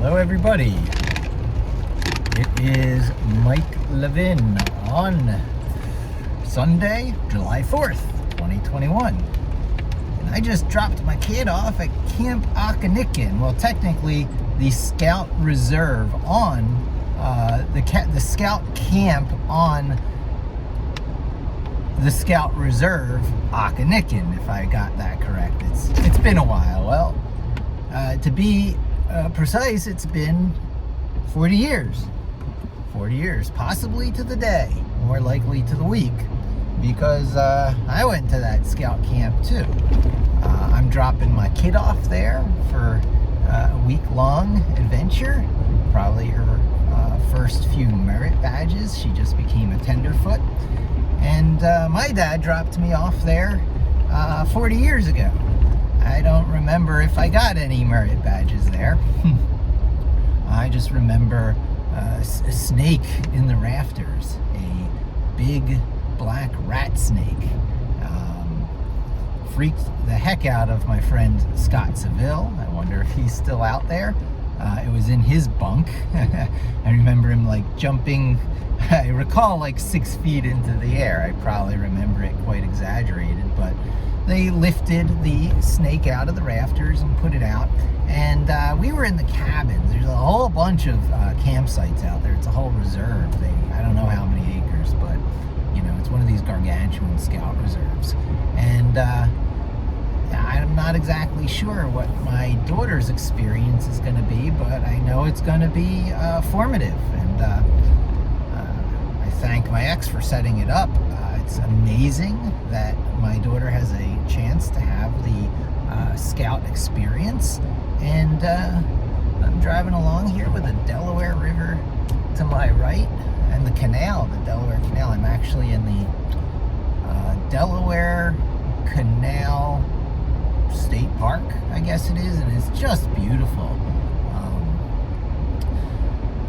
Hello everybody, it is Mike Levin on Sunday, July 4th, 2021. And I just dropped my kid off at Camp Ockanickon. Well, technically the Scout Reserve on the Scout Camp on the Scout Reserve Ockanickon, if I got that correct. It's been a while. Well, to be precise, it's been 40 years. 40 years, possibly to the day, more likely to the week, because I went to that scout camp too. I'm dropping my kid off there for a week-long adventure, probably her first few merit badges. She just became a tenderfoot. And my dad dropped me off there 40 years ago. I don't remember if I got any merit badges there. I just remember a snake in the rafters, a big black rat snake. Freaked the heck out of my friend Scott Seville. I wonder if he's still out there. It was in his bunk. I remember him like jumping, I recall like 6 feet into the air. I probably remember it quite exaggerated, but they lifted the snake out of the rafters and put it out. And we were in the cabins. There's a whole bunch of campsites out there. It's a whole reserve. I don't know how many acres, but you know, it's one of these gargantuan scout reserves. And I'm not exactly sure what my daughter's experience is going to be, but I know it's going to be formative. And I thank my ex for setting it up. It's amazing that my daughter has a chance to have the scout experience. And I'm driving along here with the Delaware River to my right and the canal, the Delaware Canal. I'm actually in the Delaware Canal State Park, I guess it is, and it's just beautiful.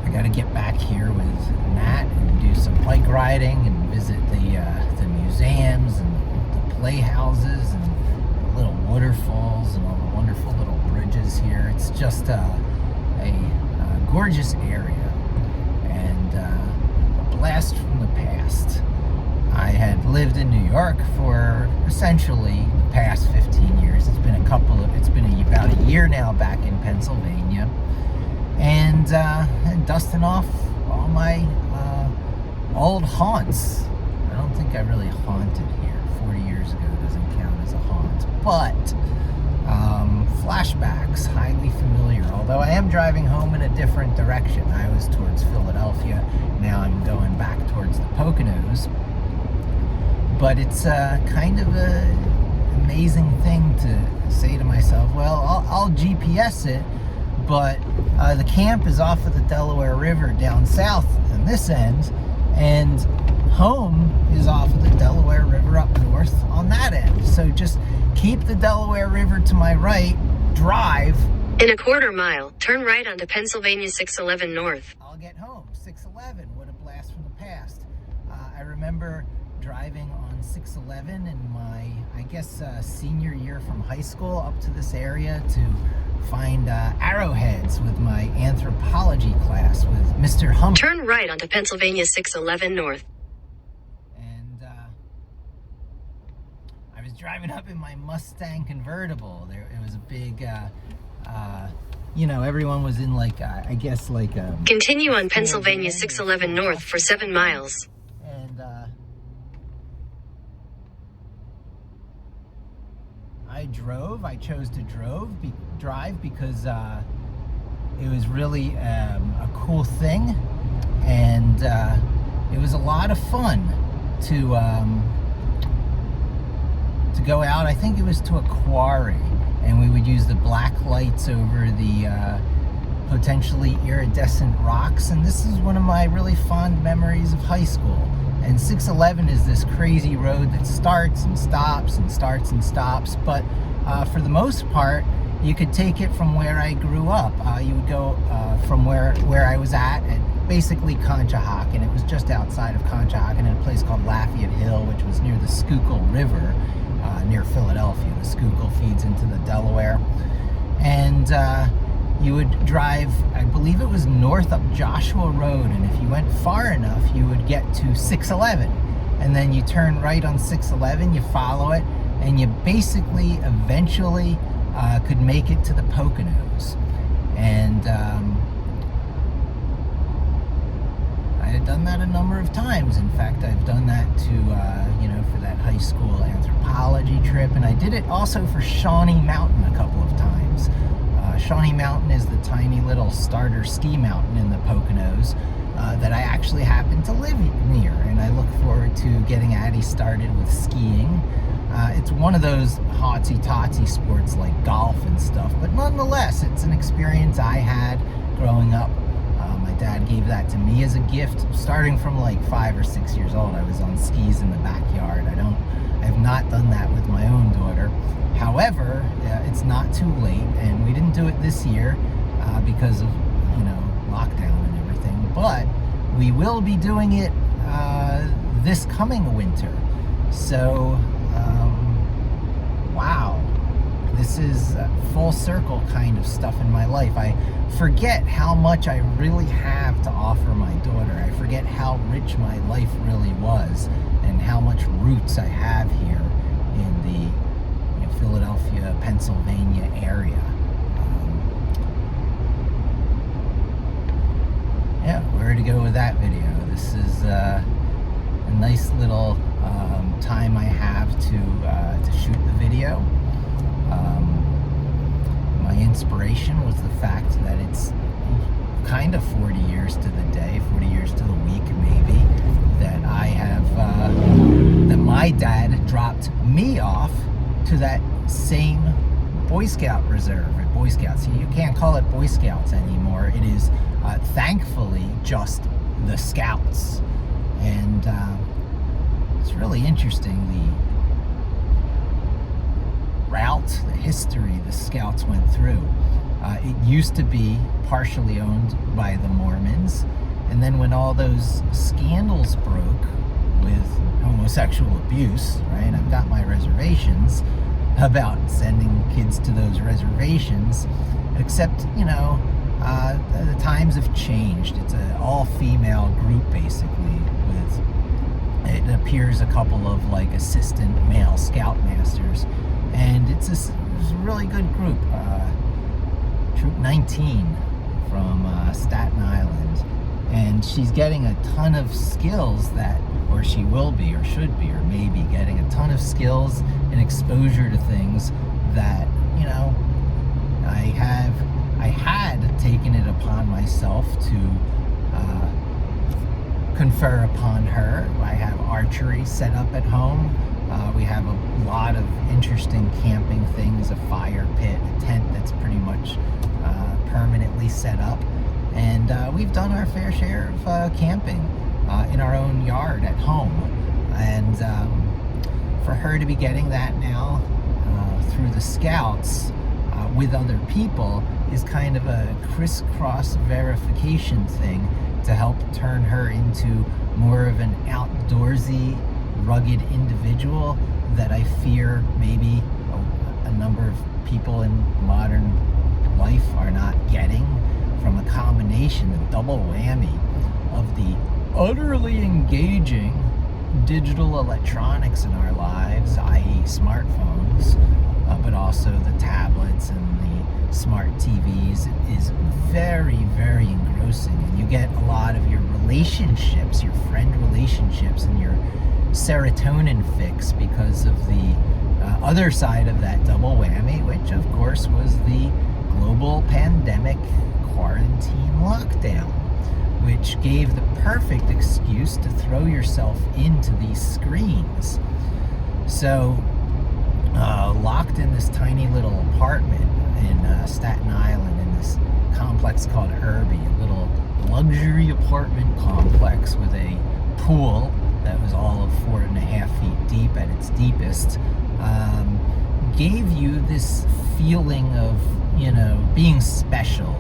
I got to get back here with Nat and do some bike riding and visit the museums and the playhouses and the little waterfalls and all the wonderful little bridges here. It's just a gorgeous area and a blast from the past. I had lived in New York for essentially the past 15 years. It's been about a year now back in Pennsylvania, and dusting off all my old haunts. I don't think I really haunted here. 40 years ago doesn't count as a haunt, but flashbacks, highly familiar. Although I am driving home in a different direction. I was towards Philadelphia. Now I'm going back towards the Poconos. But it's kind of an amazing thing to say to myself, well, I'll GPS it, but the camp is off of the Delaware River down south on this end, and home is off of the Delaware River up north on that end. So just keep the Delaware River to my right, drive. In a quarter mile, turn right onto Pennsylvania 611 North. I'll get home. 611, what a blast from the past. I remember driving on 611 in my, I guess, senior year from high school up to this area to find arrowheads with my anthropology class with Mr. Hump. Turn right onto Pennsylvania 611 North. And I was driving up in my Mustang convertible. It was a big, you know, everyone was in like, I guess like a... Continue on Pennsylvania 611 North for 7 miles. And I chose to drive because it was really a cool thing, and it was a lot of fun to go out. I think it was to a quarry, and we would use the black lights over the potentially iridescent rocks, and this is one of my really fond memories of high school. And 611 is this crazy road that starts and stops and starts and stops, but for the most part, you could take it from where I grew up. You would go from where I was at basically Conshohocken. It was just outside of Conshohocken in a place called Lafayette Hill, which was near the Schuylkill River, near Philadelphia. The Schuylkill feeds into the Delaware. And you would drive, I believe it was north up Joshua Road, and if you went far enough, you would get to 611. And then you turn right on 611, you follow it, and you basically eventually could make it to the Poconos. And I had done that a number of times. In fact, I've done that to, for that high school anthropology trip, and I did it also for Shawnee Mountain a couple of times. Shawnee Mountain is the tiny little starter ski mountain in the Poconos that I actually happen to live near, and I look forward to getting Addie started with skiing. It's one of those hotsy-totsy sports like golf and stuff, but nonetheless, it's an experience I had growing up. My dad gave that to me as a gift. Starting from like 5 or 6 years old, I was on skis in the backyard. I've not done that with my own daughter. However, it's not too late, and we didn't do it this year because of, lockdown and everything, but we will be doing it this coming winter. So, wow, this is full circle kind of stuff in my life. I forget how much I really have to offer my daughter. I forget how rich my life really was and how much roots I have here in the Philadelphia, Pennsylvania area. Where to go with that video? This is a nice little time I have to shoot the video. My inspiration was the fact that it's kind of 40 years to the day, 40 years to the week maybe, that I have, that my dad dropped me off to that same Boy Scout Reserve at Boy Scouts. You can't call it Boy Scouts anymore. It is thankfully just the Scouts. And it's really interesting, the route, the history the Scouts went through. It used to be partially owned by the Mormons, and then when all those scandals broke with homosexual abuse, right? I've got my reservations about sending kids to those reservations, except, the times have changed. It's an all-female group, basically, with, it appears, a couple of, like, assistant male scoutmasters, and it's a really good group. Troop 19 from Staten Island, and she's getting a ton of skills that, or she will be, or should be, or maybe getting a ton of skills and exposure to things that, I had taken it upon myself to confer upon her. I have archery set up at home. We have a lot of interesting camping things, a fire pit, a tent that's pretty much permanently set up. And we've done our fair share of camping in our own yard at home. And for her to be getting that now through the Scouts with other people is kind of a crisscross verification thing to help turn her into more of an outdoorsy, rugged individual that I fear maybe a number of people in modern life are not getting, from a combination, a double whammy of the utterly engaging digital electronics in our lives, i.e. smartphones, but also the tablets and the smart TVs is very, very engrossing. And you get a lot of your relationships, your friend relationships, and your serotonin fix because of the other side of that double whammy, which of course was the global pandemic quarantine lockdown, which gave the perfect excuse to throw yourself into these screens. So locked in this tiny little apartment in Staten Island, in this complex called Irby, a little luxury apartment complex with a pool that was all of 4.5 feet deep at its deepest, gave you this feeling of, being special,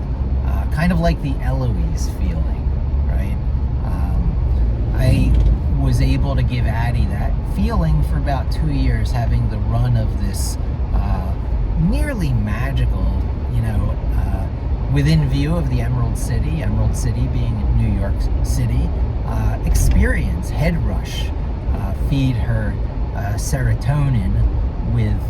kind of like the Eloise feeling, right? I was able to give Addie that feeling for about 2 years, having the run of this nearly magical, within view of the Emerald City being New York City, experience head rush, feed her serotonin with,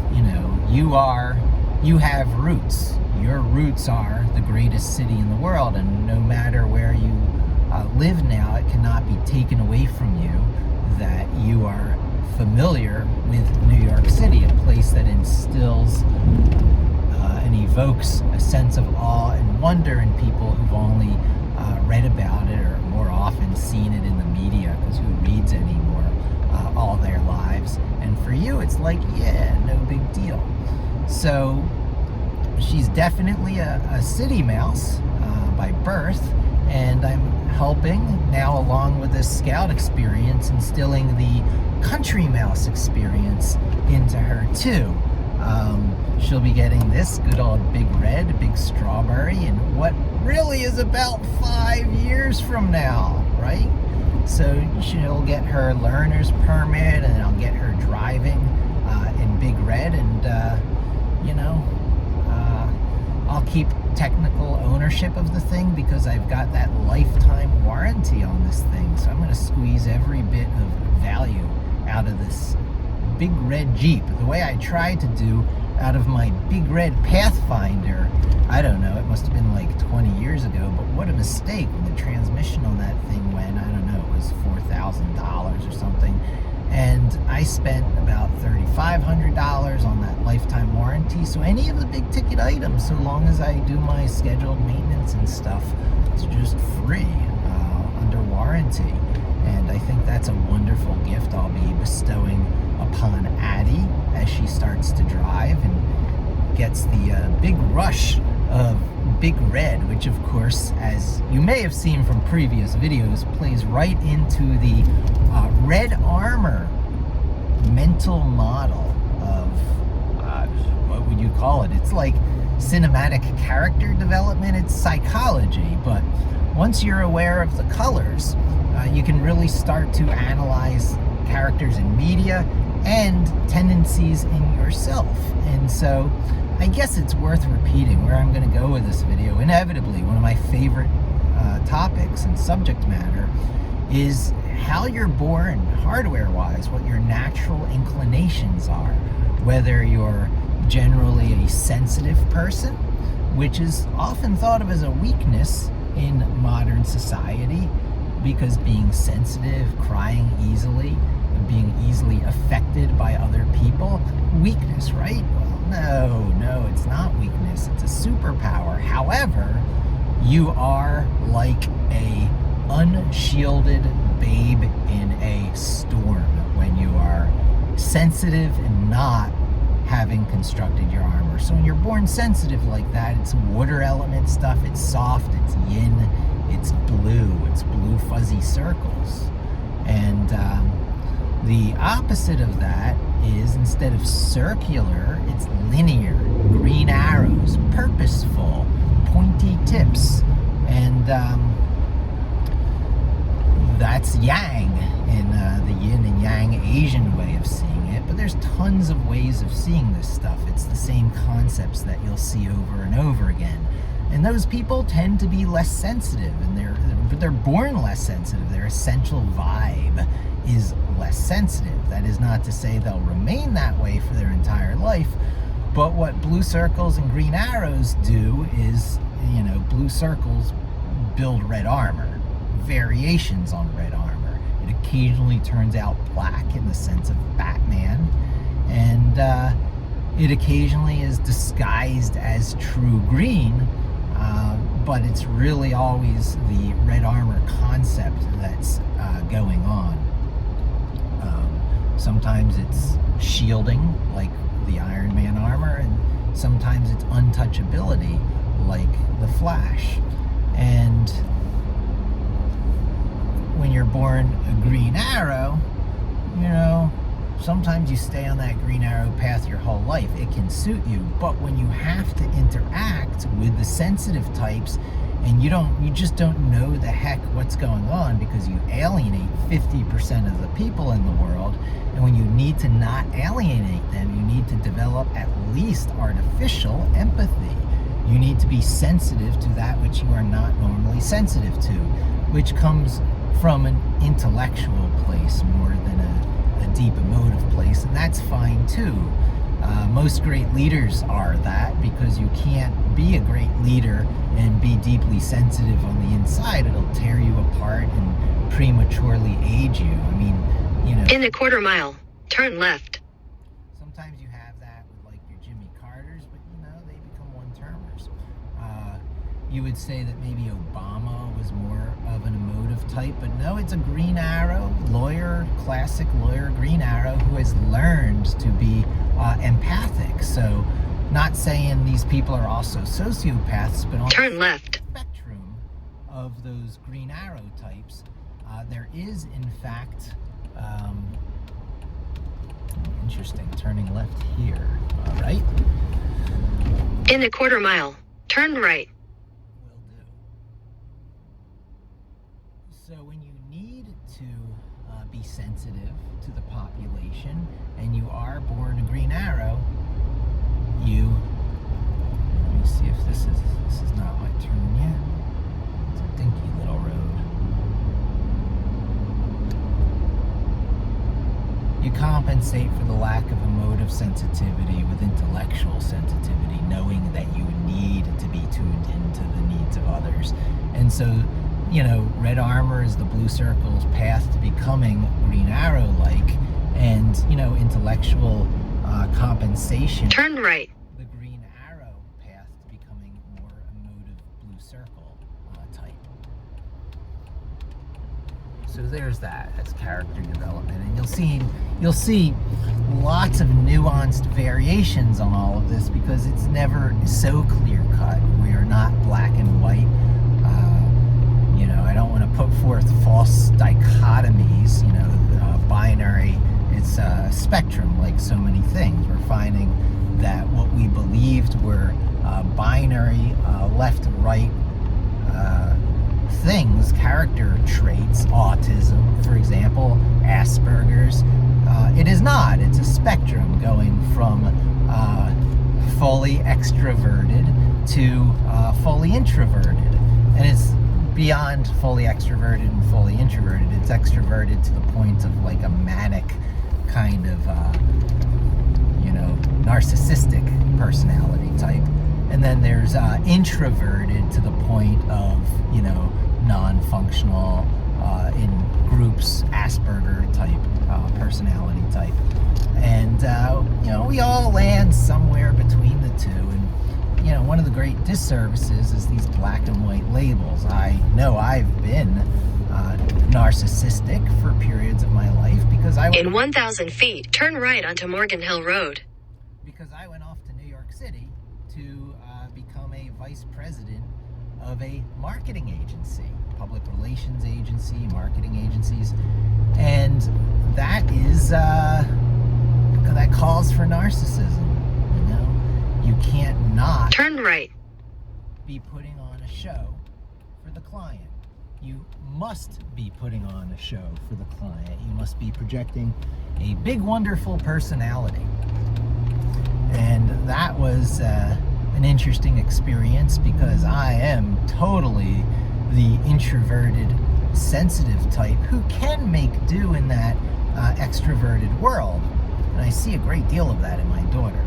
you have roots. Your roots are the greatest city in the world, and no matter where you live now, it cannot be taken away from you that you are familiar with New York City, a place that instills and evokes a sense of awe and wonder in people who've only read about it or more often seen it in the media, because who reads anymore all their lives. And for you, it's like, yeah, no big deal. So she's definitely a city mouse by birth, and I'm helping now, along with this scout experience, instilling the country mouse experience into her too. She'll be getting this good old Big Red, Big Strawberry, in what really is about 5 years from now, right? So she'll get her learner's permit, and I'll get her driving in Big Red, and I'll keep technical ownership of the thing because I've got that lifetime warranty on this thing. So I'm going to squeeze every bit of value out of this Big Red Jeep, the way I tried to do out of my Big Red Pathfinder. I don't know, it must have been like 20 years ago, but what a mistake when the transmission on that thing went, I don't know, it was $4,000 or something. And I spent about $3,500 on that lifetime warranty. So any of the big ticket items, so long as I do my scheduled maintenance and stuff, it's just free under warranty. And I think that's a wonderful gift I'll be bestowing upon Addie as she starts to drive and gets the big rush of Big Red, which of course, as you may have seen from previous videos, plays right into the Red Armor mental model of, what would you call it? It's like cinematic character development. It's psychology, but once you're aware of the colors, you can really start to analyze characters in media and tendencies in yourself. And so I guess it's worth repeating where I'm going to go with this video. Inevitably, one of my favorite topics and subject matter is how you're born hardware-wise, what your natural inclinations are, whether you're generally a sensitive person, which is often thought of as a weakness in modern society, because being sensitive, crying easily, being easily affected by other people, weakness, right? Well, no, it's not weakness. It's a superpower. However, you are like a unshielded babe in a storm when you are sensitive and not having constructed your armor. So when you're born sensitive like that, it's water element stuff, it's soft, it's yin, it's blue fuzzy circles. And the opposite of that is, instead of circular, it's linear, green arrows, purposeful, pointy tips. And that's yang in the yin and yang Asian way of seeing it. But there's tons of ways of seeing this stuff. It's the same concepts that you'll see over and over again. And those people tend to be less sensitive, and they're born less sensitive. Their essential vibe is less sensitive. That is not to say they'll remain that way for their entire life, but what blue circles and green arrows do is, blue circles build red armor, variations on red armor. It occasionally turns out black in the sense of Batman, and it occasionally is disguised as true green, but it's really always the red armor concept that's going on. Sometimes it's shielding, like the Iron Man armor, and sometimes it's untouchability, like the Flash. And when you're born a green arrow, sometimes you stay on that green arrow path your whole life. It can suit you, but when you have to interact with the sensitive types, and you just don't know the heck what's going on because you alienate 50% of the people in the world, and when you need to not alienate them, you need to develop at least artificial empathy. You need to be sensitive to that which you are not normally sensitive to, which comes from an intellectual place more than a deep emotive place, and that's fine too. Most great leaders are that, because you can't be a great leader and be deeply sensitive on the inside. It'll tear you apart and prematurely age you. I mean, In a quarter mile, turn left. Sometimes you have that with like your Jimmy Carters, but they become one-termers. You would say that maybe Obama was more of an emotive type, but no, it's a Green Arrow lawyer, classic lawyer Green Arrow, who has learned to be empathic. So, not saying these people are also sociopaths, but on turn left. the spectrum of those Green Arrow types, there is in fact interesting, turning left here. All right. In a quarter mile, turn right. Will do. So when you need to be sensitive to the population, and you are born a Green Arrow, let me see if this is not my turn yet. It's a dinky little road. You compensate for the lack of emotive sensitivity with intellectual sensitivity, knowing that you need to be tuned into the needs of others. And so, red armor is the blue circle's path to becoming Green Arrow-like, and, intellectual compensation. Turn right. The Green Arrow path to becoming more emotive blue circle type. So there's that. That's character development, and you'll see lots of nuanced variations on all of this, because it's never so clear cut. We are not black and white. I don't want to put forth false dichotomies. Binary. It's a spectrum, like so many things. We're finding that what we believed were binary, left-right things, character traits, autism, for example, Asperger's, it is not. It's a spectrum going from fully extroverted to fully introverted. And it's beyond fully extroverted and fully introverted. It's extroverted to the point of like a manic kind of, narcissistic personality type. And then there's introverted to the point of, non-functional, in groups, Asperger type personality type. And, we all land somewhere between the two. And, one of the great disservices is these black and white labels. I know I've been narcissistic for periods of my life because In 1,000 feet, turn right onto Morgan Hill Road. Because I went off to New York City to become a vice president of a marketing agency, public relations agency, marketing agencies, and that is that calls for narcissism. You can't not turn right. Be putting on a show for the client. You must be putting on a show for the client. You must be projecting a big, wonderful personality. And that was an interesting experience, because I am totally the introverted, sensitive type who can make do in that extroverted world. And I see a great deal of that in my daughter.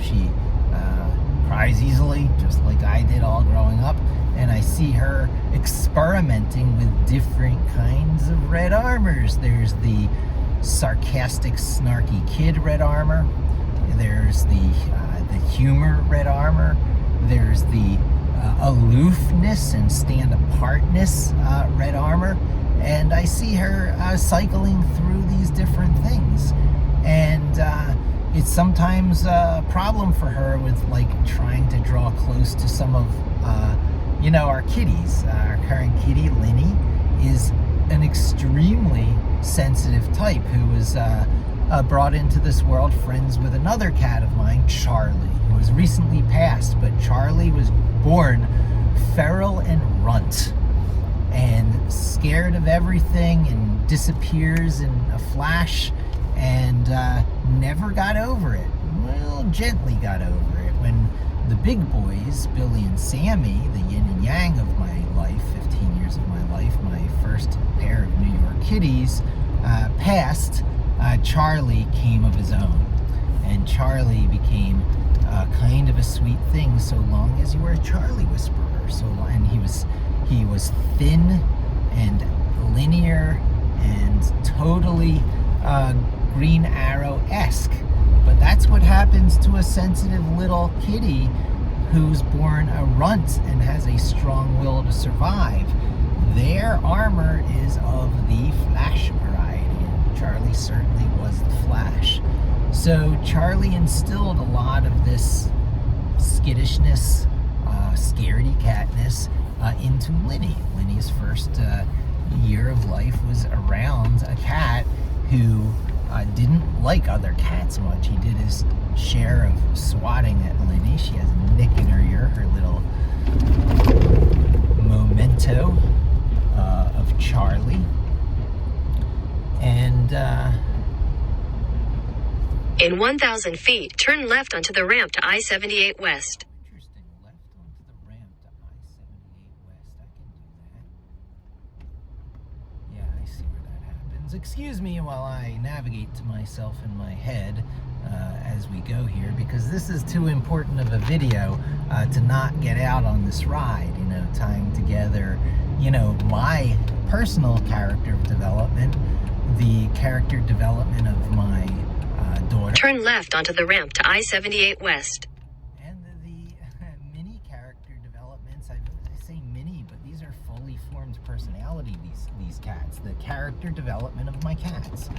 She cries easily, just like I did all growing up. And I see her experimenting with different kinds of red armors. There's the sarcastic, snarky kid red armor. There's the humor red armor. There's the aloofness and stand-apartness red armor. And I see her cycling through these different things. And it's sometimes a problem for her with like trying to draw close to some of our kitties. Our current kitty, Linny, is an extremely sensitive type who was brought into this world friends with another cat of mine, Charlie, who was recently passed. But Charlie was born feral and runt and scared of everything and disappears in a flash, and never got over it. Well, gently got over it when the big boys, Billy and Sammy, the yin and yang of my life, 15 years of my life, my first pair of New York kitties, passed, Charlie came of his own. And Charlie became kind of a sweet thing so long as you were a Charlie whisperer. And he was thin and linear and totally Green Arrow-esque. But that's what happens to a sensitive little kitty who's born a runt and has a strong will to survive. Their armor is of the Flash variety, and Charlie certainly was the Flash. So Charlie instilled a lot of this skittishness, scaredy-catness into Linny. Linny's first year of life was around a cat who didn't like other cats much. He did his share of swatting at Linny. She has a nick in her ear, her little memento of Charlie. And in 1,000 feet, turn left onto the ramp to I-78 West. interesting, left onto the ramp to I-78 West. I can do that. Yeah, I see where that happens. Excuse me while I navigate to myself in my head as we go here, because this is too important of a video to not get out on this ride, you know, tying together, you know, my personal character development, the character development of my daughter. Turn left onto the ramp to I-78 West. And the mini character developments, I say mini, but these are fully formed personality, these cats. The character development of my cats.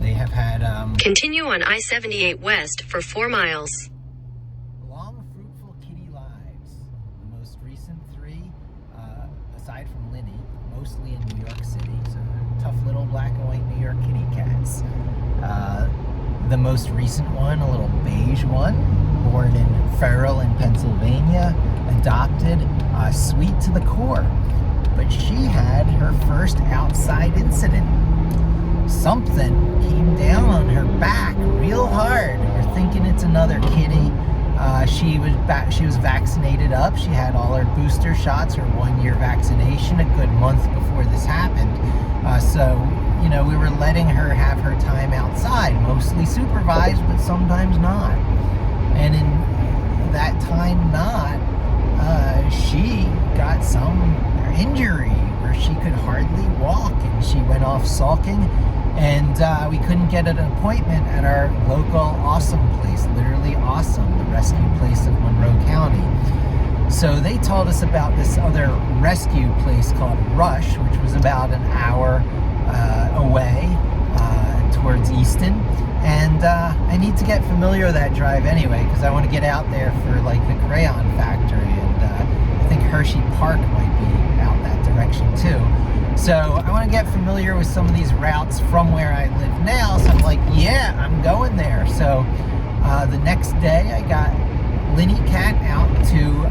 They have had Continue on I-78 West for 4 miles. long, fruitful kitty lives. The most recent 3, aside from Linny, mostly in New York City, so tough little black and white New York kitty cats. The most recent one, a little beige one, born in Ferrell in Pennsylvania, adopted, sweet to the core. But she had her first outside incident. Something came down on her back real hard. We're thinking it's another kitty. She was vaccinated up. She had all her booster shots, her 1-year vaccination, a good month before this happened. So, you know, we were letting her have her time outside, mostly supervised, but sometimes not. And in that time not, she got some injury where she could hardly walk, and she went off sulking, and we couldn't get an appointment at our local awesome place, literally awesome, the rescue place of Monroe County. So they told us about this other rescue place called Rush, which was about an hour away towards Easton. And I need to get familiar with that drive anyway, because I want to get out there for like the crayon factory, and I think Hershey Park might be out that direction too. So I want to get familiar with some of these routes from where I live now. So I'm like, yeah, I'm going there. So the next day I got Linny Cat out to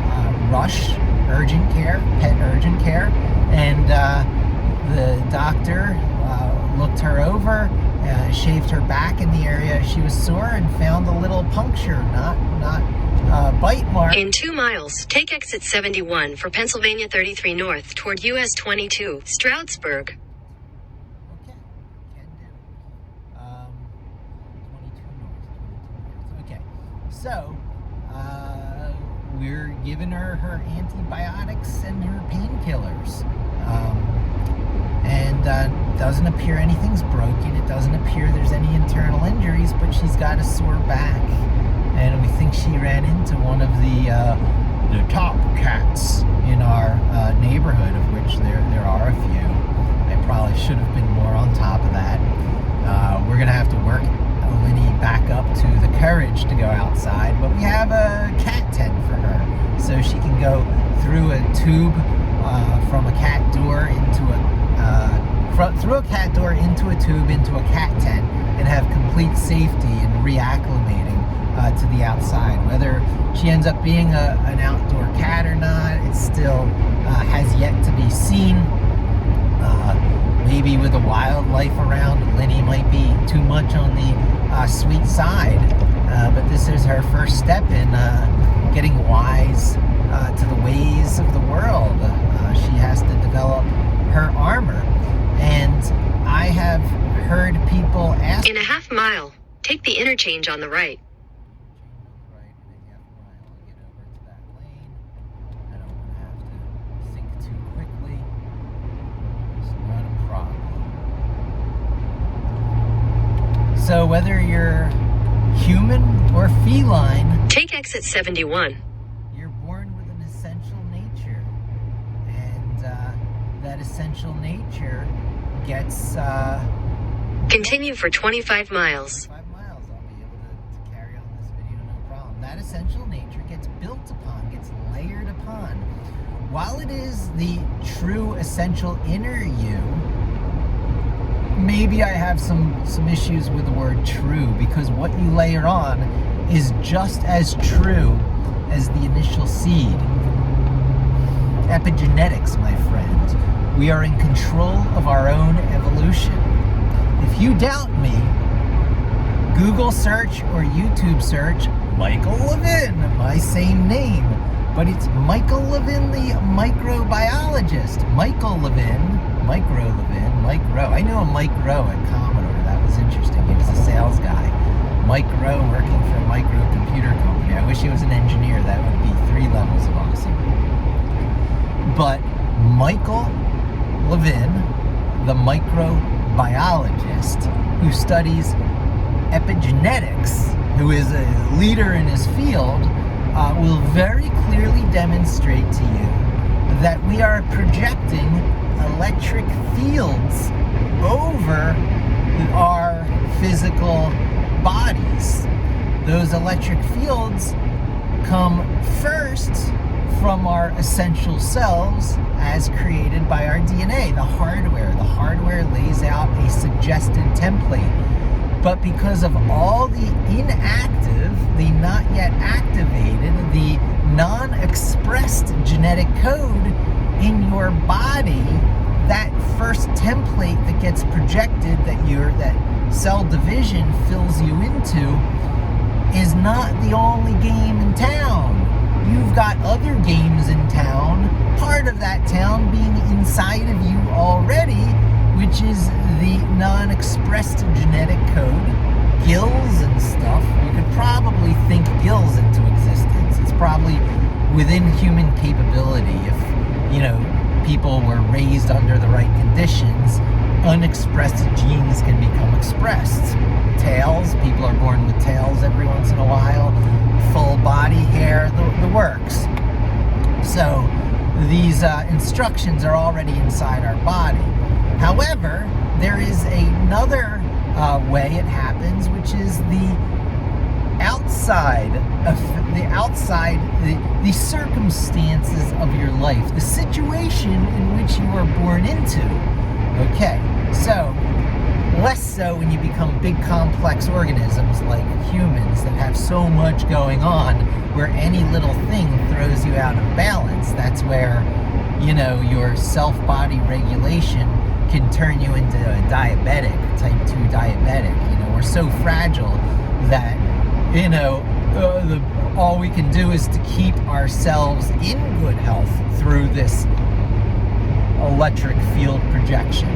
Rush Urgent Care, Pet Urgent Care, and the doctor looked her over, shaved her back in the area she was sore, and found a little puncture, not bite mark. In 2 miles, take exit 71 for Pennsylvania 33 North toward US 22, Stroudsburg. Okay, can do. 22 north. Okay, so we're giving her antibiotics and her painkillers. And doesn't appear anything's broken. It doesn't appear there's any internal injuries, but she's got a sore back. And we think she ran into one of the top cats in our neighborhood, of which there are a few. I probably should have been more on top of that. We're gonna have to work Linny back up to the courage to go outside, but we have a cat tent for her, so she can go through a tube from a cat door into through a cat door into a tube into a cat tent, and have complete safety and reacclimating to the outside. Whether she ends up being an outdoor cat or not, it still has yet to be seen. Maybe with the wildlife around, Linny might be too much on the sweet side, but this is her first step in getting wise to the ways of the world. She has to develop her armor. And I have heard people ask... In a half mile, take the interchange on the right. So whether you're human or feline, take exit 71. You're born with an essential nature, and that essential nature gets... Continue for 25 miles. 25 miles, I'll be able to carry on this video, no problem. That essential nature gets built upon, gets layered upon. While it is the true essential inner you, maybe I have some issues with the word true, because what you layer on is just as true as the initial seed. Epigenetics, my friend. We are in control of our own evolution. If you doubt me, Google search or YouTube search Michael Levin, my same name, but it's Michael Levin, the microbiologist. Michael Levin, Mike Rowe. I knew a Mike Rowe at Commodore. That was interesting. He was a sales guy. Mike Rowe working for a microcomputer company. I wish he was an engineer. That would be 3 levels of awesome. But Michael Levin, the microbiologist who studies epigenetics, who is a leader in his field, will very clearly demonstrate to you that we are projecting electric fields over our physical bodies. Those electric fields come first from our essential selves as created by our DNA, the hardware. The hardware lays out a suggested template. But because of all the inactive, the not yet activated, the non-expressed genetic code in your body, that first template that gets projected, that cell division fills you into, is not the only game in town. You've got other games in town, part of that town being inside of you already, which is the non-expressed genetic code, gills and stuff. You could probably think gills into existence. It's probably within human capability. If, people were raised under the right conditions, unexpressed genes can become expressed. Tails, people are born with tails every once in a while, full body hair, the works. So these instructions are already inside our body. However, there is another way it happens, which is the circumstances of your life, the situation in which you were born into. Okay, so less so when you become big complex organisms like humans that have so much going on, where any little thing throws you out of balance. That's where, your self-body regulation can turn you into a diabetic, type 2 diabetic. We're so fragile that, all we can do is to keep ourselves in good health through this electric field projection.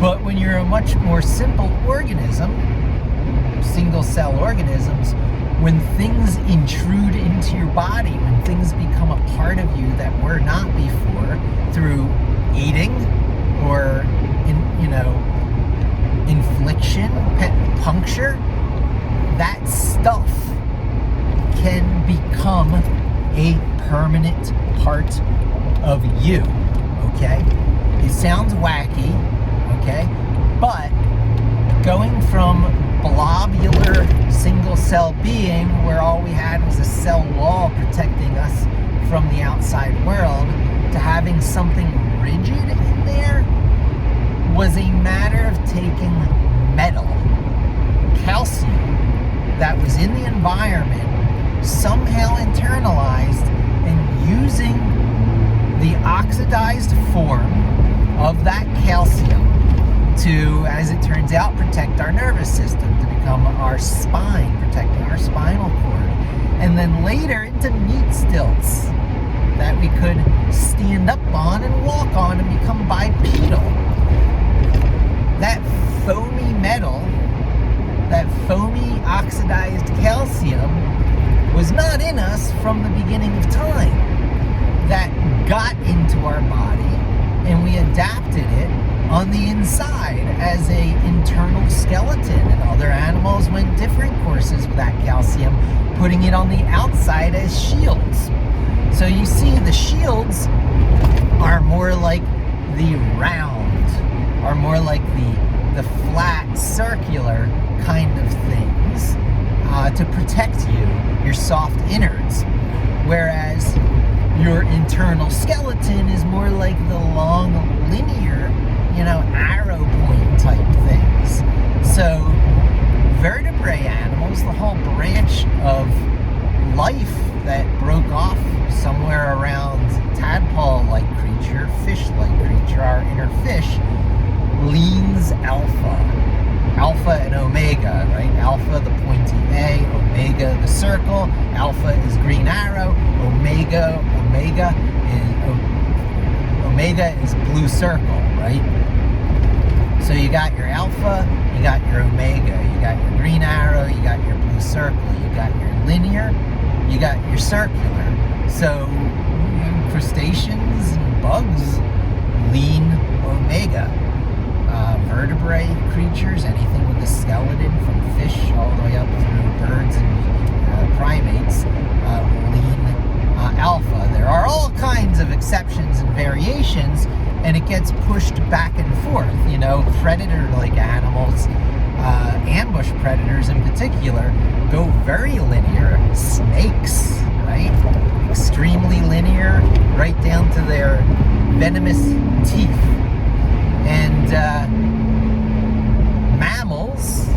But when you're a much more simple organism, single cell organisms, when things intrude into your body, when things become a part of you that were not before, through eating or infliction, puncture, that stuff can become a permanent part of you. Okay, it sounds wacky, okay, but going from blobular single cell being, where all we had was a cell wall protecting us from the outside world, to having something rigid in there, was a matter of taking metal, calcium, that was in the environment, somehow internalized, and using the oxidized form of that calcium to, as it turns out, protect our nervous system, to become our spine, protecting our spinal cord. and then later into meat stilts that we could stand up on and walk on and become bipedal. That foamy metal, that foamy oxidized calcium, was not in us from the beginning of time. That got into our body, and we adapted it on the inside as a internal skeleton, and other animals went different courses with that calcium, putting it on the outside as shields. So you see, the shields are more like the round, are more like the flat, circular kind of things to protect you, your soft innards. Whereas your internal skeleton is more like the long, linear, arrow point type things. So vertebrate animals, the whole branch of life that broke off somewhere around tadpole-like creature, fish-like creature, our inner fish, leans alpha and omega, right? Alpha, the pointy A, omega, the circle. Alpha is green arrow, omega is blue circle, right? So you got your alpha, you got your omega, you got your green arrow, you got your blue circle, you got your linear, you got your circular. So crustaceans and bugs lean omega. Vertebrate creatures, anything with a skeleton, from fish all the way up through birds and primates, lean alpha. There are all kinds of exceptions and variations, and it gets pushed back and forth. Predator-like animals, ambush predators in particular, go very linear. Snakes, right? Extremely linear, right down to their venomous teeth. And mammals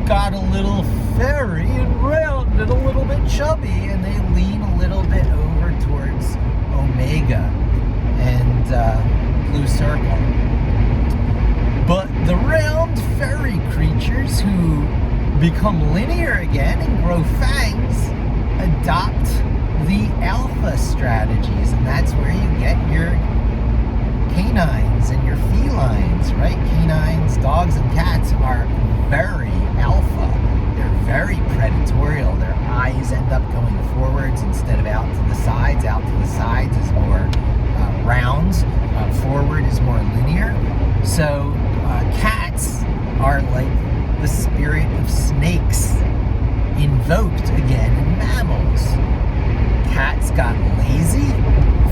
got a little fairy and round and a little bit chubby, and they lean a little bit over towards omega and blue circle. But the round fairy creatures who become linear again and grow fangs adopt the alpha strategies, and that's where you get your canines and your felines, right? Canines, dogs, and cats are very alpha. They're very predatorial. Their eyes end up going forwards instead of out to the sides. Out to the sides is more rounds. Forward is more linear. So cats are like the spirit of snakes invoked again in mammals. Cats got lazy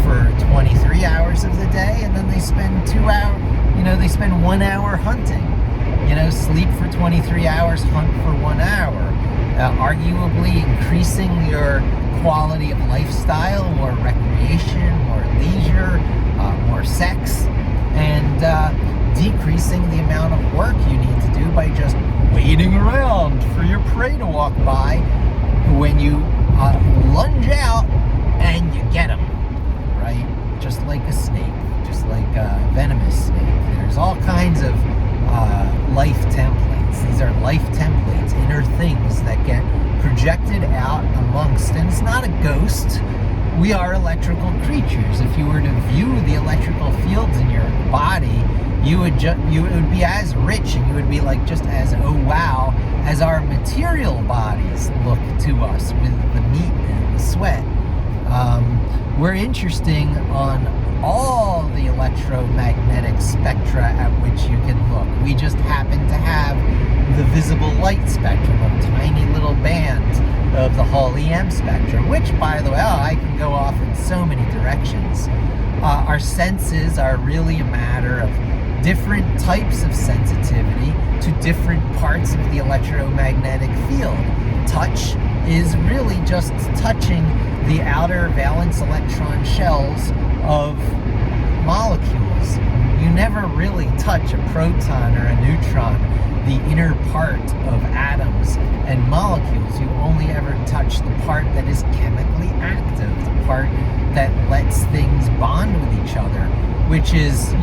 for 23 hours of the day, and then they spend 1 hour hunting. Sleep for 23 hours, hunt for 1 hour. Arguably increasing your quality of lifestyle, more recreation, more leisure, more sex, and decreasing the amount of work you need to do by just waiting around for your prey to walk by when you lunge out and you get them, right? Just like a snake, just like a venomous snake. There's all kinds of life templates. These are life templates, inner things that get projected out amongst, and it's not a ghost. We are electrical creatures. If you were to view the electrical fields in your body, you would be as rich, and you would be like just as oh wow as our material bodies look to us with the meat and the sweat. We're interesting on all the electromagnetic spectra at which you can look. We just happen to have the visible light spectrum, a tiny little band of the Hall EM spectrum, which, by the way, I can go off in so many directions. Our senses are really a matter of different types of sensitivity to different parts of the electromagnetic field. Touch is really just touching the outer valence electron shells of molecules. You never really touch a proton or a neutron, the inner part of atoms and molecules. You only ever touch the part that is chemically active, the part that lets things bond with each other, which is,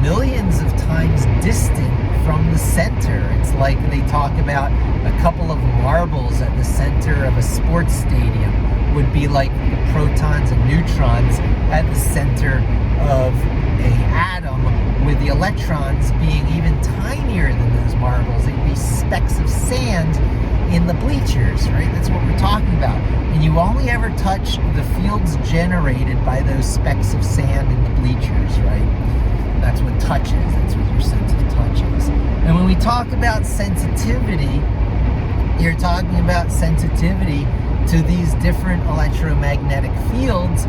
millions of times distant from the center. It's like they talk about a couple of marbles at the center of a sports stadium would be like protons and neutrons at the center of a atom, with the electrons being even tinier than those marbles. They'd be specks of sand in the bleachers, right? That's what we're talking about. And you only ever touch the fields generated by those specks of sand in the bleachers, right? That's what touch is. That's what your sense of touch is. And when we talk about sensitivity, you're talking about sensitivity to these different electromagnetic fields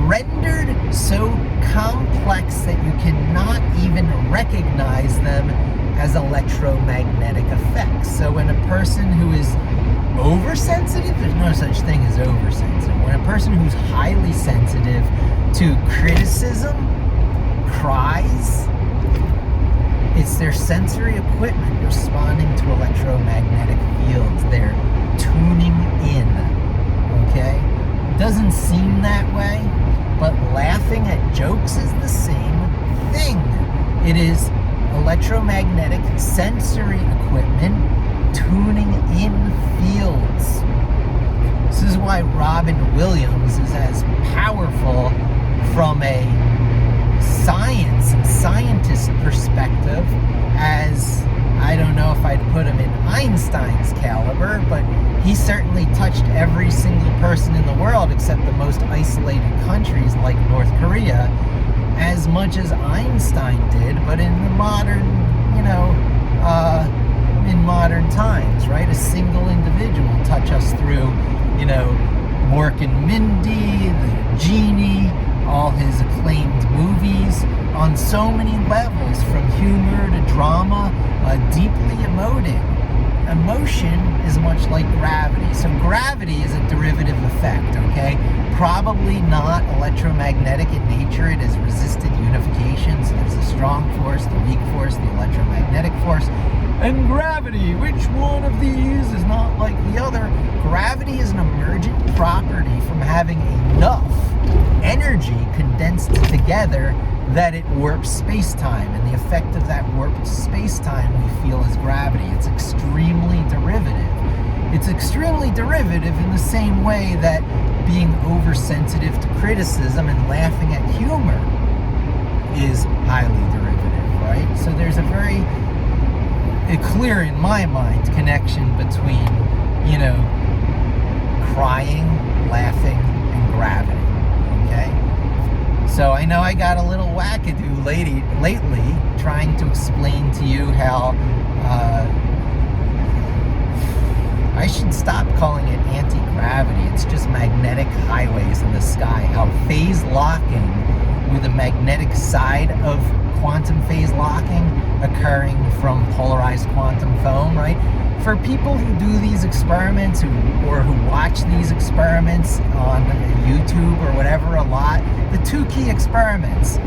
rendered so complex that you cannot even recognize them as electromagnetic effects. So when a person who is oversensitive, there's no such thing as oversensitive. When a person who's highly sensitive to criticism cries, it's their sensory equipment responding to electromagnetic fields. They're tuning in, okay? It doesn't seem that way, but laughing at jokes is the same thing. It is electromagnetic sensory equipment tuning in fields. This is why Robin Williams is as powerful from a scientist perspective as, I don't know if I'd put him in Einstein's caliber, but he certainly touched every single person in the world except the most isolated countries like North Korea as much as Einstein did, but in the modern, in modern times, right? A single individual touch us through, Mork and Mindy, The Genie, all his acclaimed movies on so many levels, from humor to drama, deeply emoting. Emotion is much like gravity. So gravity is a derivative effect, okay? Probably not electromagnetic in nature. It has resisted unification. So there's the strong force, the weak force, the electromagnetic force, and gravity. Which one of these is not like the other? Gravity is an emergent property from having enough energy condensed together that it warps space-time, and the effect of that warped space-time we feel is gravity. It's extremely derivative. It's extremely derivative in the same way that being oversensitive to criticism and laughing at humor is highly derivative, right? So there's a clear, in my mind, connection between, crying, laughing, and gravity, okay? So I know I got a little wackadoo lately trying to explain to you how I should stop calling it anti-gravity. It's just magnetic highways in the sky. How phase locking, with the magnetic side of quantum phase locking occurring from polarized quantum foam, right? For people who do these experiments who watch these experiments on YouTube or whatever a lot, the two key experiments,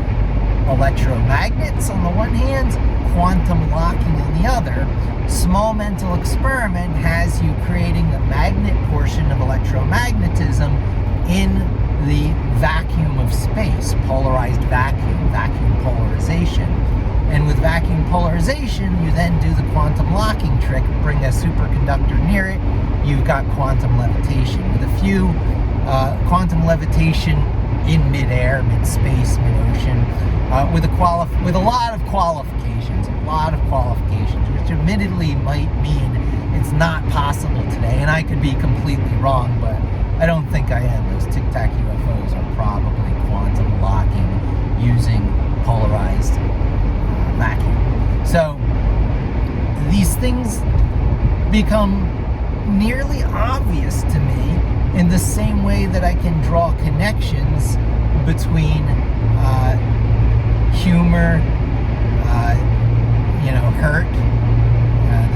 electromagnets on the one hand, quantum locking on the other. Small mental experiment has you creating the magnet portion of electromagnetism in the vacuum of space, polarized vacuum polarization. And with vacuum polarization, you then do the quantum locking trick, bring a superconductor near it, you've got quantum levitation. With a few quantum levitation in midair, mid-space, mid-ocean, with a lot of qualifications, which admittedly might mean it's not possible today, and I could be completely wrong, but I don't think I am. Those Tic Tac UFOs are probably quantum locking using polarized vacuum. So these things become nearly obvious to me in the same way that I can draw connections between humor, hurt,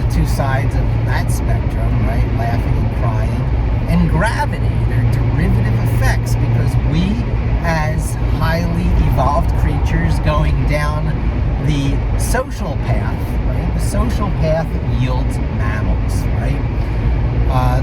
the two sides of that spectrum, right? Laughing and crying, and gravity. They're derivative effects because we, as highly evolved creatures going down the social path, right? The social path yields mammals, right?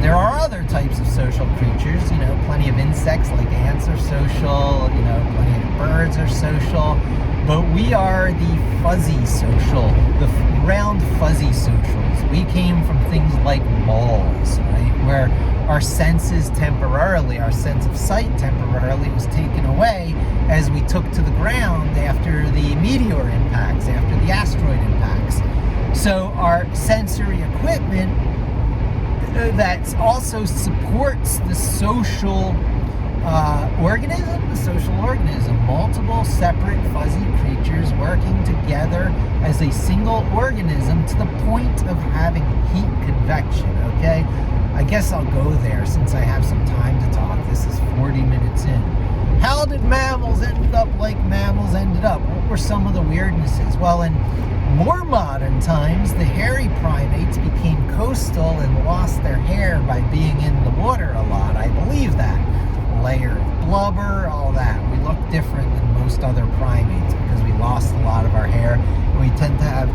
There are other types of social creatures, plenty of insects like ants are social, plenty of birds are social, but we are the fuzzy social, the round fuzzy socials. We came from things like moles, right, where our senses temporarily, our sense of sight temporarily was taken away as we took to the ground after the meteor impacts, after the asteroid impacts. So our sensory equipment that also supports the social organism, multiple separate fuzzy creatures working together as a single organism to the point of having heat convection, okay? I guess I'll go there since I have some time to talk. This is 40 minutes in. How did mammals end up like mammals ended up? What were some of the weirdnesses? Well, in more modern times, the hairy primates became coastal and lost their hair by being in the water a lot. I believe that. Layer of blubber, all that. We look different than most other primates because we lost a lot of our hair. And we tend to have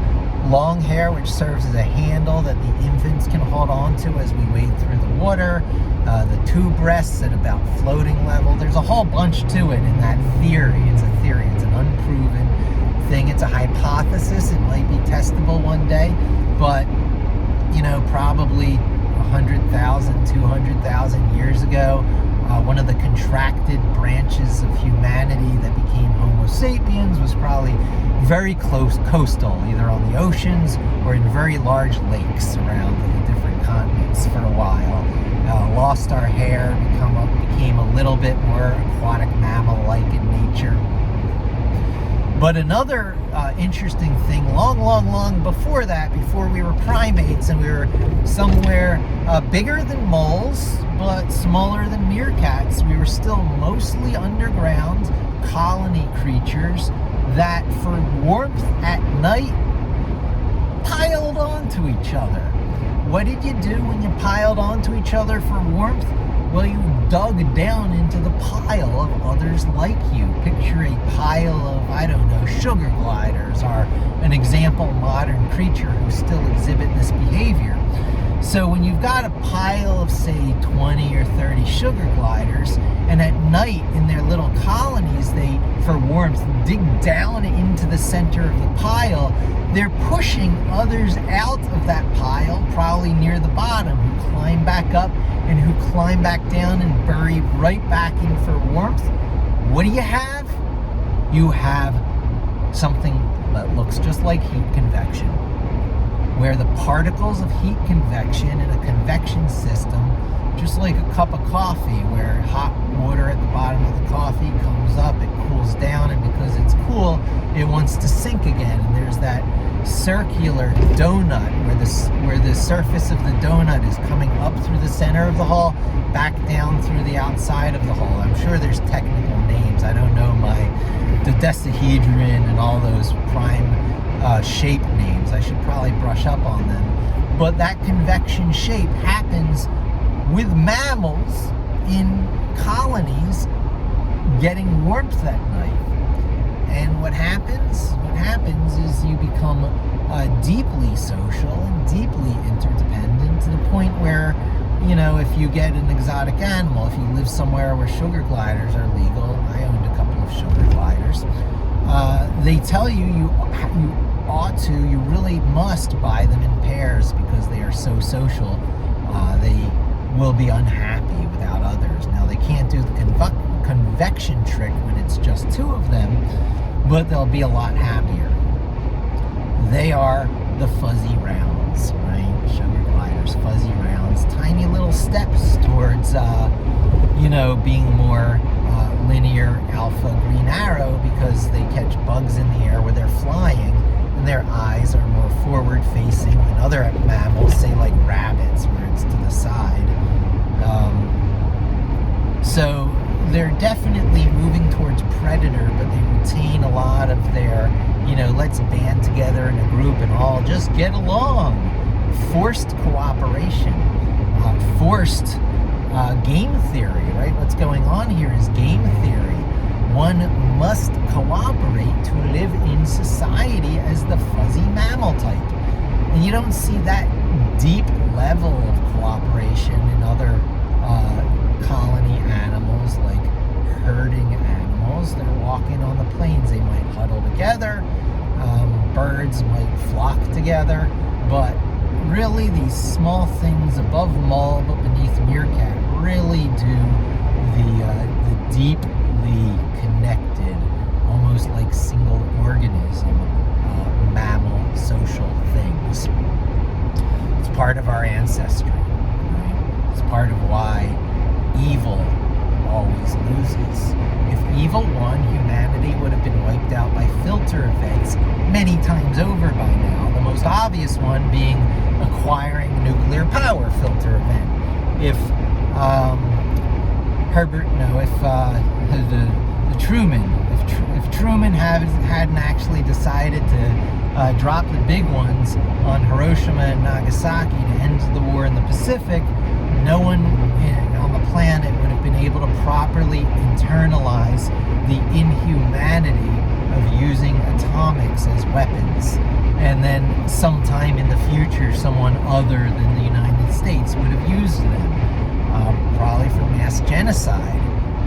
long hair, which serves as a handle that the infants can hold on to as we wade through the water. The two breasts at about floating level. There's a whole bunch to it in that theory. It's a theory. It's an unproven thing. It's a hypothesis. It might be testable one day, but probably 100,000, 200,000 years ago, one of the contracted branches of humanity that became Homo sapiens was probably very close coastal, either on the oceans or in very large lakes around the different continents for a while. Lost our hair, became a little bit more aquatic mammal-like in nature. But another interesting thing, long before that, before we were primates and we were somewhere bigger than moles, but smaller than meerkats, we were still mostly underground colony creatures that, for warmth at night, piled onto each other. What did you do when you piled onto each other for warmth? Well, you dug down into the pile of others like you. Picture a pile of, sugar gliders are an example modern creature who still exhibit this behavior. So when you've got a pile of, say, 20 or 30 sugar gliders, and at night in their little colonies, they, for warmth, dig down into the center of the pile, they're pushing others out of that pile, probably near the bottom, who climb back up and who climb back down and bury right back in for warmth. What do you have? You have something that looks just like heat convection, where the particles of heat convection in a convection system, just like a cup of coffee, where hot water at the bottom of the coffee comes up, it cools down, and because it's cool, it wants to sink again. And there's that circular donut where the surface of the donut is coming up through the center of the hull, back down through the outside of the hull. I'm sure there's technical names. I don't know the dodecahedron and all those prime shape names. I should probably brush up on them. But that convection shape happens with mammals in colonies getting warmth at night. And what happens? What happens is you become deeply social and deeply interdependent to the point where, if you get an exotic animal, if you live somewhere where sugar gliders are legal, I owned a couple of sugar gliders, they tell you you really must buy them in pairs because they are so social. They will be unhappy without others. Now, they can't do the convection trick when it's just two of them, but they'll be a lot happier. They are the fuzzy rounds, right? Sugar gliders, fuzzy rounds, tiny little steps towards, being more linear alpha green arrow because they catch bugs in the air where they're flying, and their eyes are more forward facing than other mammals, say like rabbits, where it's to the side. So they're definitely moving towards predator, but they retain a lot of their, let's band together in a group and all just get along. Forced cooperation, forced game theory, right? What's going on here is game theory. One must cooperate to live in society as the fuzzy mammal type. And you don't see that deep level of cooperation in other colony animals, like herding animals. They're walking on the plains, they might huddle together. Birds might flock together, but really these small things above mole but beneath meerkat really do the deeply connected, almost like single organism, mammal social things. It's part of our ancestry, right? It's part of why evil always loses. If evil won, humanity would have been wiped out by filter events many times over by now. The most obvious one being acquiring nuclear power filter event. If Truman hadn't actually decided to drop the big ones on Hiroshima and Nagasaki to end the war in the Pacific, no one on the planet would have been able to properly internalize the inhumanity of using atomics as weapons. And then sometime in the future, someone other than the United States would have used them, probably for mass genocide,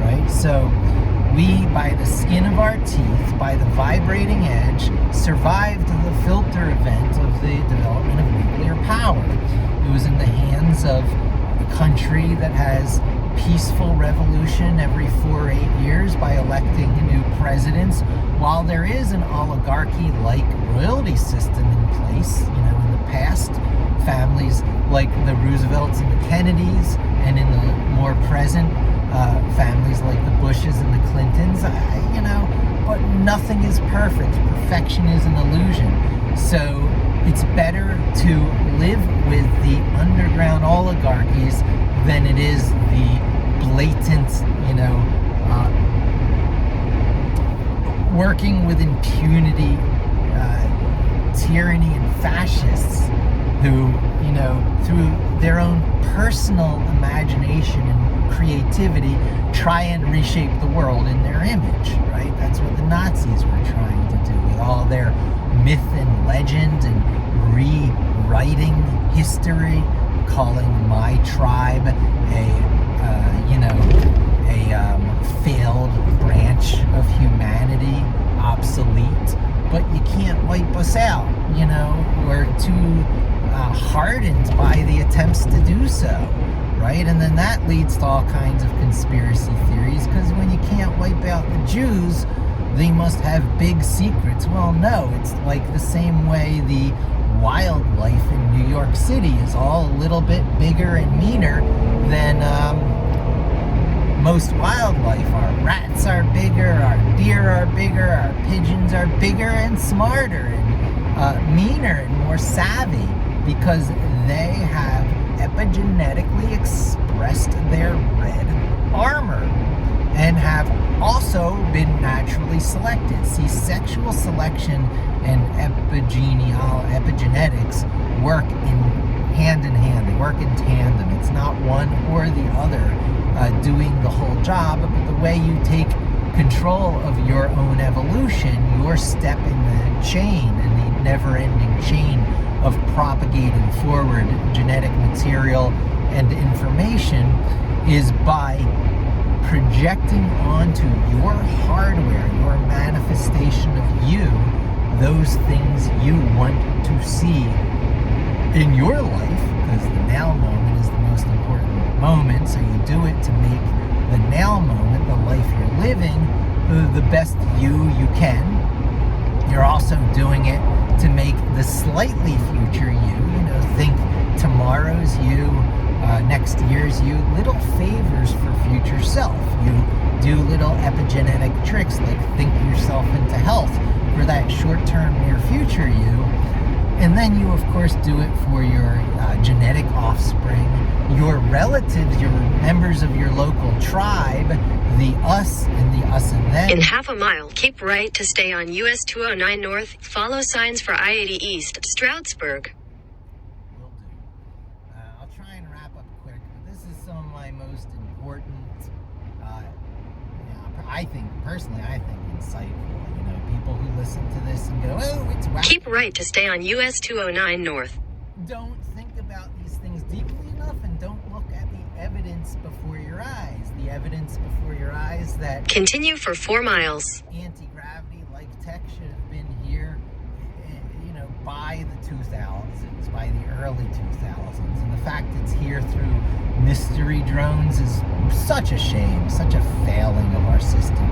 right? So we, by the skin of our teeth, by the vibrating edge, survived the filter event of the development of nuclear power. It was in the hands of a country that has peaceful revolution every 4 or 8 years by electing new presidents, while there is an oligarchy-like royalty system in place. In the past, families like the Roosevelts and the Kennedys, and in the more present, families like the Bushes and the Clintons, but nothing is perfect. Perfection is an illusion. So it's better to live with the underground oligarchies than it is the blatant, working with impunity, tyranny and fascists who, through their own personal imagination and creativity, try and reshape the world in their image, right? That's what the Nazis were trying to do with all their myth and legend and rewriting history, calling my tribe a failed branch of humanity, obsolete. But you can't wipe us out, we're too hardened by the attempts to do so, right? And then that leads to all kinds of conspiracy theories, because when you can't wipe out the Jews, they must have big secrets. Well, no, it's like the same way the wildlife in New York City is all a little bit bigger and meaner than most wildlife. Our rats are bigger, our deer are bigger, our pigeons are bigger and smarter and meaner and more savvy, because they have epigenetically expressed their red armor and have also been naturally selected. See, sexual selection and epigenetics work hand in hand. They work in tandem. It's not one or the other doing the whole job, but the way you take control of your own evolution, your step in the chain, in the never-ending chain of propagating forward genetic material and information, is by projecting onto your hardware, your manifestation of you, those things you want to see in your life, because the now moment is the most important moment. So you do it to make the now moment, the life you're living, the best you can. You're also doing it to make the slightly future you, think tomorrow's you, next year's you, little favors for future self. You do little epigenetic tricks like think yourself into health for that short-term near future you. And then you, of course, do it for your genetic offspring, your relatives, your members of your local tribe, the us and the us and them. In half a mile, keep right to stay on US 209 North. Follow signs for I-80 East, Stroudsburg. Will do. I'll try and wrap up quick, but this is some of my most important, I think insightful. People who listen to this and go, oh, it's wacky. Keep right to stay on US 209 North. Don't think evidence before your eyes. The evidence before your eyes that Continue for 4 miles. anti-gravity like tech should have been here, by the 2000s, by the early 2000s. And the fact it's here through mystery drones is such a shame, such a failing of our system.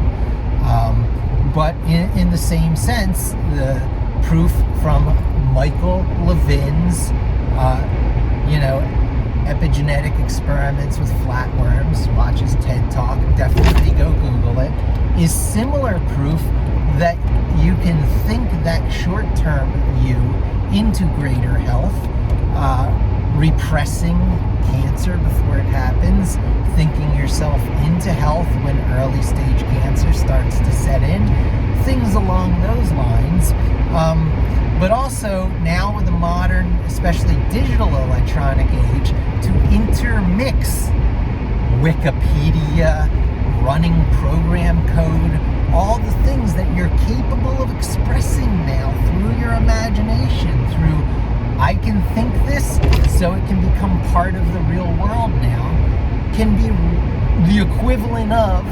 But in the same sense, the proof from Michael Levin's, epigenetic experiments with flatworms, watch his TED Talk, definitely go Google it, is similar proof that you can think that short-term you into greater health, repressing cancer before it happens, thinking yourself into health when early stage cancer starts to set in, things along those lines. But also now with the modern, especially digital electronic age, to intermix Wikipedia, running program code, all the things that you're capable of expressing now through your imagination, through I can think this so it can become part of the real world now, can be the equivalent of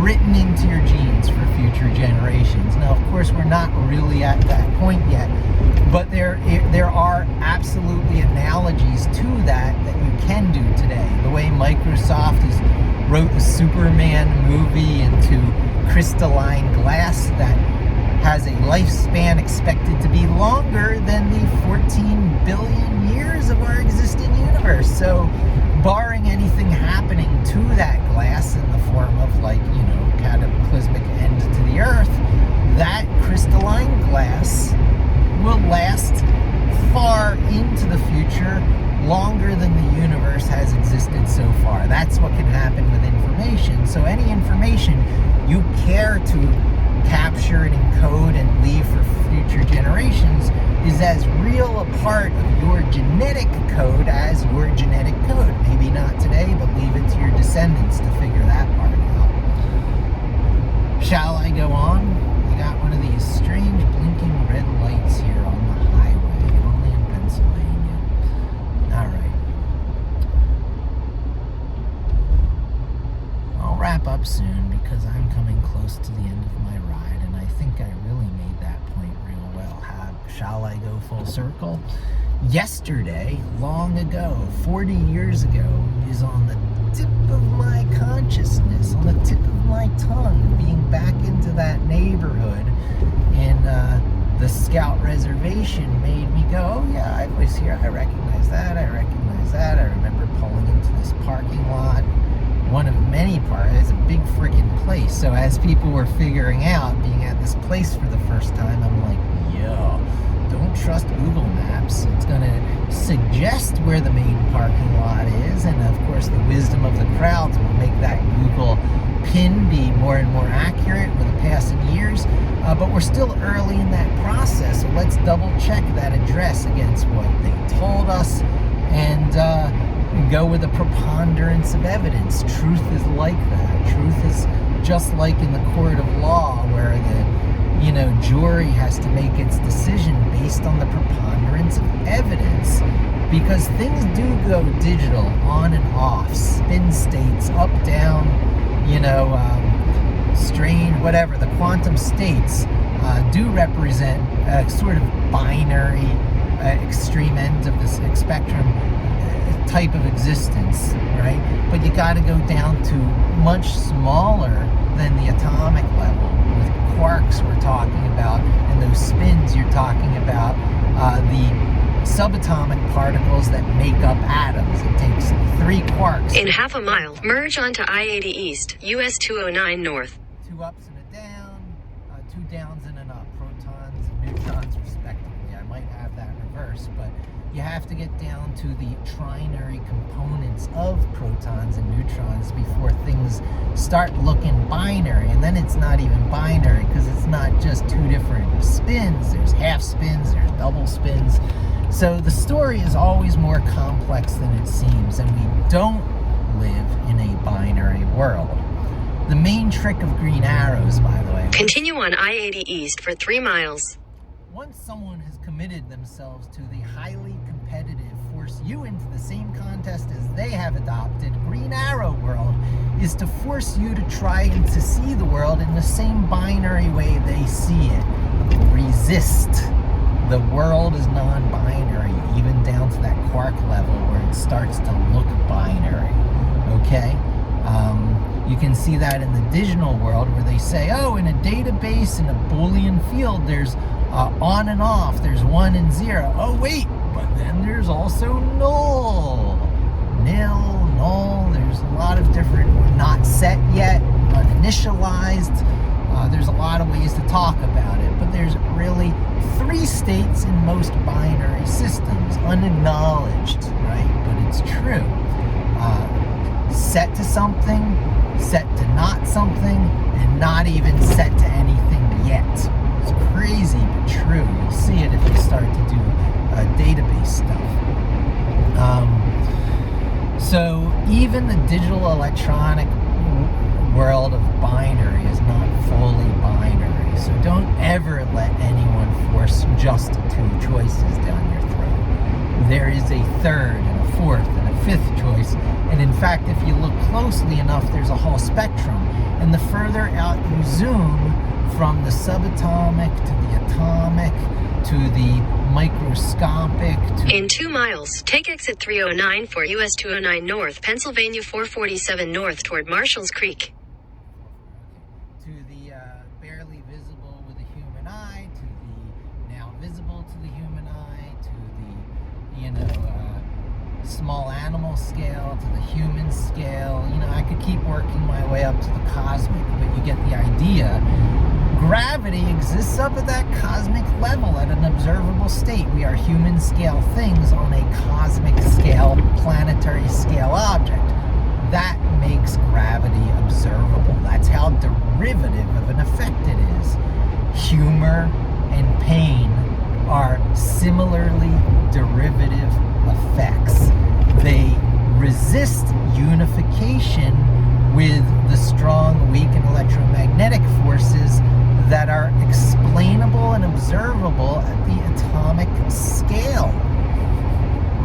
written into your genes for future generations. Now, of course, we're not really at that point yet, but there are absolutely analogies to that you can do today. The way Microsoft wrote the Superman movie into crystalline glass that has a lifespan expected to be longer than the 14 billion years of our existing universe. So, barring anything happening to that glass in the form of cataclysmic end to the earth, that crystalline glass will last far into the future, longer than the universe has existed so far. That's what can happen with information. So any information you care to capture and encode and leave for future generations is as real a part of your genetic code as your genetic code. Maybe not today, but leave it to your descendants to figure that part out. Shall I go on? I got one of these strange blinking red lights here on the highway, only in Pennsylvania. All right. I'll wrap up soon because I'm coming close to the end of my ride, and I think I really made that point real well. Shall I go full circle? Yesterday, long ago, 40 years ago, is on the tip of my consciousness, on the tip of my tongue, being back into that neighborhood in the Scout Reservation made me go, oh yeah, I was here, I recognize that, I remember pulling into this parking lot, one of many parks. It's a big freaking place. So as people were figuring out being at this place for the first time, I'm like, yo, don't trust Google Maps. It's going to suggest where the main parking lot is, and of course the wisdom of the crowds will make that Google pin be more and more accurate with the passing years, but we're still early in that process, so let's double check that address against what they told us, and go with a preponderance of evidence. Truth is like that. Truth is just like in the court of law, where the jury has to make its decision based on the preponderance of evidence, because things do go digital, on and off, spin states, up, down, strange, whatever. The quantum states do represent a sort of binary, extreme end of this spectrum type of existence, right? But you got to go down to much smaller than the atomic level. With quarks we're talking about, and those spins you're talking about, the subatomic particles that make up atoms. It takes 3 quarks. In half a mile, merge onto I-80 East, US 209 North. 2 ups and a down, 2 downs and an up, protons and neutrons respectively. I might have that reversed, but you have to get down to the trinary components of protons and neutrons before things start looking binary. And then it's not even binary, because it's not just 2 different spins. There's half spins, there's double spins. So the story is always more complex than it seems, and we don't live in a binary world. The main trick of green arrows, by the way. Continue on I-80 East for 3 miles. once someone has committed themselves to the highly competitive, force you into the same contest as they have adopted, Green Arrow world is to force you to try and to see the world in the same binary way they see it. Resist. The world is non-binary, even down to that quark level where it starts to look binary. Okay? You can see that in the digital world where they say, oh, in a database, in a Boolean field, there's on and off, there's 1 and 0. Oh, wait, but then there's also null. Nil, null, there's a lot of different, not set yet, uninitialized. There's a lot of ways to talk about it, but there's really 3 states in most binary systems, unacknowledged, right? But it's true. Set to something, set to not something, and not even set to anything yet. It's crazy, but true. You'll see it if you start to do database stuff. So even the digital electronic world of binary is not fully binary. So don't ever let anyone force just 2 choices down your throat. There is a third and a fourth and a fifth choice. And in fact, if you look closely enough, there's a whole spectrum. And the further out you zoom from the subatomic to the atomic to the microscopic to... In 2 miles, take exit 309 for US 209 North, Pennsylvania 447 North toward Marshall's Creek. To the barely visible with a human eye, to the now visible to the human eye, to the, small animal scale, to the human scale. I could keep working my way up to the cosmic, but you get the idea. Gravity exists up at that cosmic level at an observable state. We are human scale things on a cosmic scale, planetary scale object. That makes gravity observable. That's how derivative of an effect it is. Humor and pain are similarly derivative effects. They resist unification with the strong, weak, and electromagnetic forces that are explainable and observable at the atomic scale,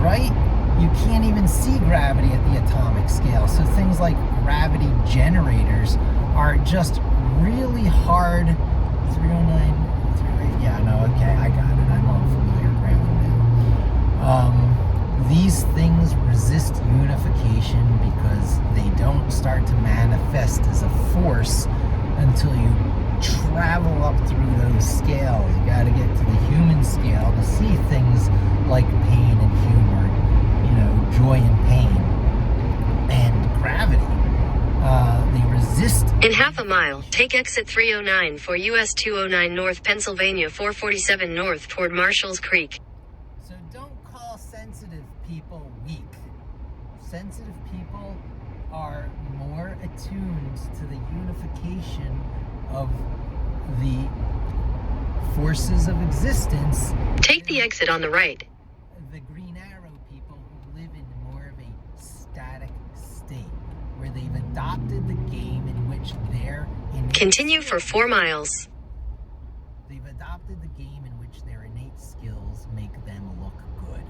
right? You can't even see gravity at the atomic scale. So things like gravity generators are just really hard. 309, yeah, no, okay, I got it. I'm on familiar ground now. These things resist unification because they don't start to manifest as a force until you travel up through those scales. You got to get to the human scale to see things like pain and humor, joy and pain, and gravity. They resist. In half a mile, take exit 309 for US 209 North, Pennsylvania 447 North toward Marshall's Creek. So don't call sensitive people weak. Sensitive people are more attuned to the unification of the forces of existence. Take the exit on the right. The Green Arrow people who live in more of a static state, where they've adopted the game in which they're in. Continue for 4 miles. They've adopted the game in which their innate skills make them look good,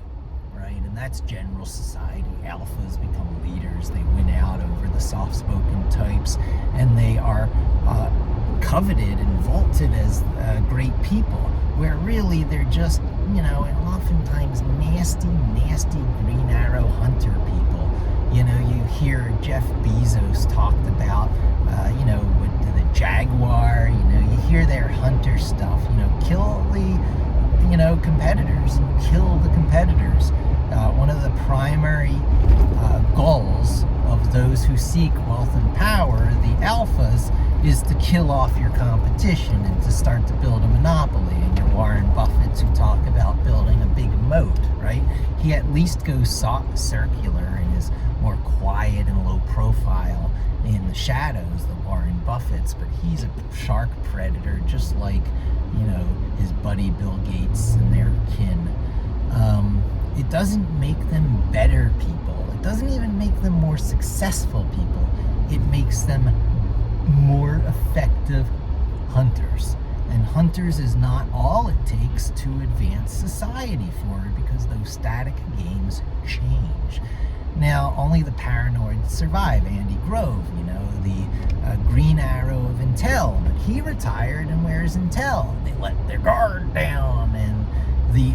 right? And that's general society. Alphas become leaders. They win out over the soft-spoken types, and they are coveted and vaulted as great people, where really they're just, and oftentimes nasty Green Arrow hunter people. You hear Jeff Bezos talked about, with the Jaguar, you hear their hunter stuff, kill the, competitors, kill the competitors. One of the primary goals of those who seek wealth and power, the alphas, is to kill off your competition and to start to build a monopoly. And your Warren Buffetts who talk about building a big moat, right? He at least goes circular and is more quiet and low profile in the shadows, the Warren Buffetts, but he's a shark predator, just like, his buddy Bill Gates and their kin. It doesn't make them better people. It doesn't even make them more successful people. It makes them more effective hunters. And hunters is not all it takes to advance society forward, because those static games change. Now, only the paranoid survive. Andy Grove, the Green Arrow of Intel, but he retired, and where's Intel? They let their guard down, and the